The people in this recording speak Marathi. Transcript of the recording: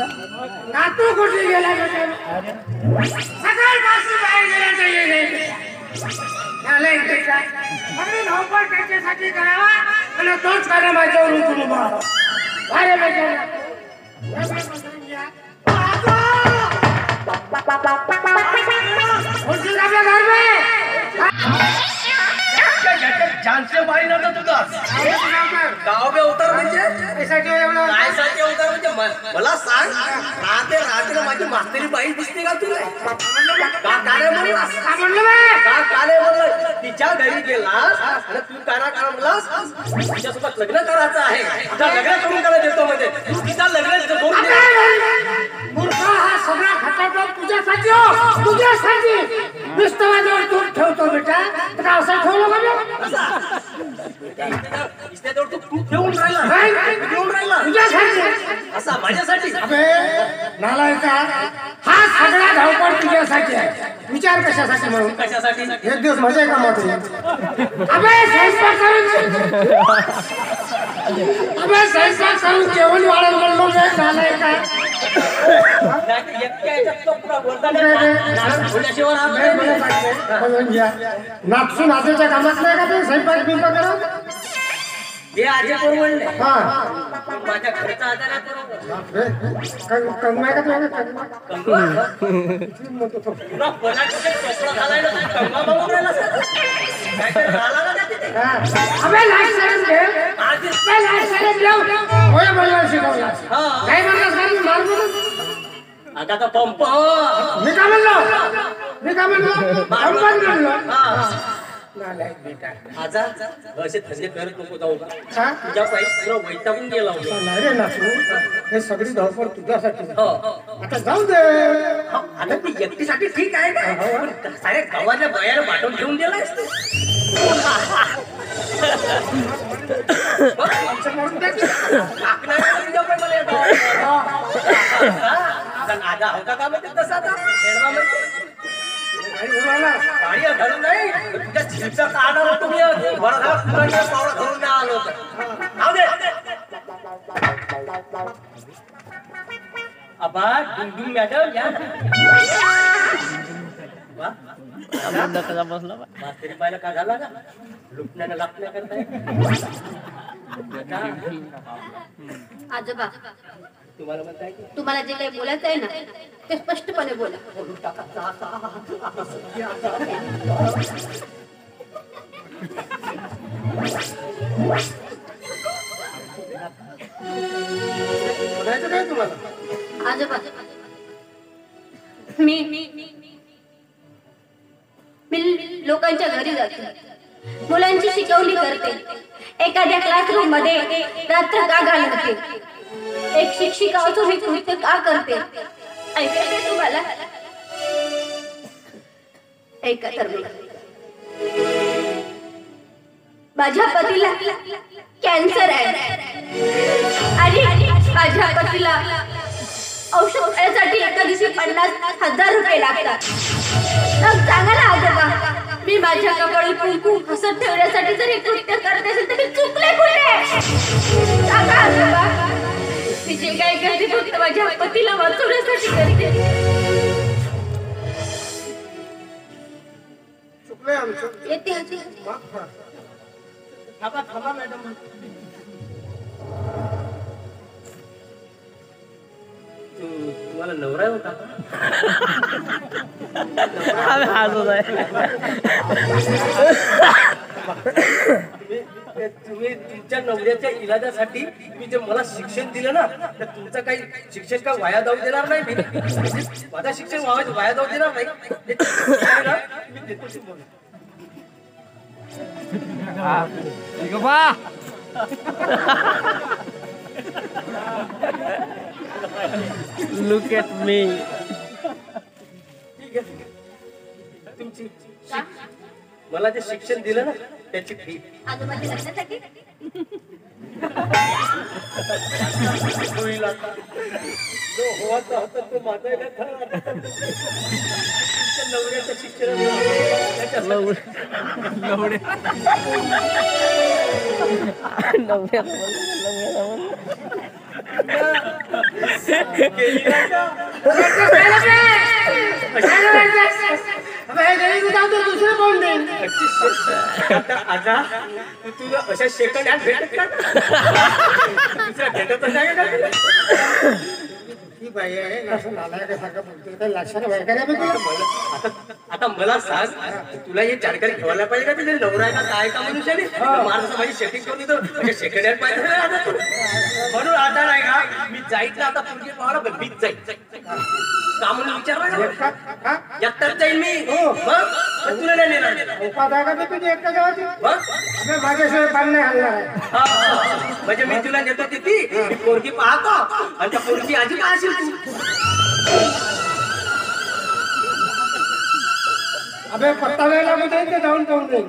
नातू कुठे गेला सकाळपासून बाहेर गेला नाही अरे धावपळ त्याच्यासाठी करावा आणि तोच करा माझ्यावरून तुम्ही अरे आपल्या घर में जान से मारी ना तुझा गाव में उतर म्हणजे काय उतर म्हणजे मला सांग राहते माझी मास्तरी बाई दिसते का तुला काले म्हणलं तिच्या घरी गेलास आणि तू काना म्हणलास तिच्यासोबत लग्न करायचं आहे आता लग्न करून त्याला देतो म्हणजे तू तिचा लग्न मूर्ख हा सगळा खटाटा तुझ्यासाठी नुसतं माझ्यावर तू ठेवतो बेटा तर असं ठेवलं का तू ठेवून राहिला असा माझ्यासाठी नालायका हा सगळा धावपळ तुझ्यासाठी आहे विचार कशासाठी म्हणून कशासाठी एक दिवस मजा कमावतो स्वयंपाक करून जेवण वाढत म्हणलो नालायका नापसून नाचेच्या कामात नाही का ते स्वयंपाक बिंपाक करत हे आजे परवडले हा माझ्या घरचा आधार कंगवा का तुला आता पंप मी का म्हणलो आजा असे थंडे करत नको जाऊ तुझ्या पायी वैतागून गेला नाही रे नातू हे सगळी धावपळ तुझ्यासाठी आता जाऊ दे आता ती एकटीसाठी ठीक आहे का साऱ्या गावाच्या बाहेर पाठवून ठेवून गेलायस आजा होता का म्हणजे तसा गाडी घालून नाही तुझ्या झिलचा काढणार तुम्ही पावडा धरून नाही आलो आबा डुंडुंग मॅडम या मास्तरी पाहिलं का झाला का लुटण्यानं लागण्या करताय आजोबा तुम्हाला म्हणताय तुम्हाला जे काही बोलायचं आहे ना ते स्पष्टपणे बोला काय तुम्हाला आजोबा मी लोकांच्या घरी जाते मुलांची शिकवणी करते एखाद्या क्लासरूम मध्ये रात्र का घालवते एक शिक्षिका असून हे कृत्य का करते ऐकायचे तुम्हाला ऐका तर माझ्या पतीला कॅन्सर आहे आणि माझ्या पतीला औषध घेण्यासाठी एका दिवशी 50,000 रुपये लागतात मग सांगा ना आजोबा मी माझ्या कपाळी कुंकू हसत ठेवण्यासाठी जर हे कृत्य करत असेल तर मी चुकले कुठे सांगा आजोबा मी जे काय करते फक्त माझ्या पतीला वाचवण्यासाठी करते चुकले आमचं येते थांबा मॅडम तुम्हाला नवरा होता तुम्ही तुमच्या नवऱ्याच्या इलाजासाठी तुम्ही जे मला शिक्षण दिलं ना तर तुमचं काही शिक्षण का वाया जाऊ देणार नाही मी माझं शिक्षण वाया जाऊ देणार नाही मी देतो Look at me. ठीक आहे तुमची मला जे शिक्षण दिलं ना त्याची फी आजोबाच्या लग्नासाठी होईल आता जो होता होता तो माझा आहे ना नवऱ्याचं शिक्षण केली नाही का? दुसरं कोण देईन आता तू तुझं अशा सेकंड हँड भेटत का दुसऱ्या भेटत नाही का? ही बाई आहे असं नालायकासारखं बोलतोय काही लक्षात वगैरे बघ आता मला सांग तुला हे जानकारी ठेवायला पाहिजे का तुझे नवरा आहे का काय का मनुष्याने माझं माझी सेटिंग करून देतो सेकंड हँड पाहिजे म्हणून आता नाही का मी जाईत ना आता पुढे पाहायला मीच जाईल का म्हणून विचारला एकटाच जाईल मी मग तुला नाही नेणार उपाधा का तुझी एकटा गावाची मग माझ्याशिवाय पाणी नाही हलणार आहे म्हणजे मी तुला नेतो किती मी पोरगी पाहतो आणि त्या पोरगी आजी का असेल तू अबे पत्ता नाही लागू जाईल ते जाऊन पाहून जाईल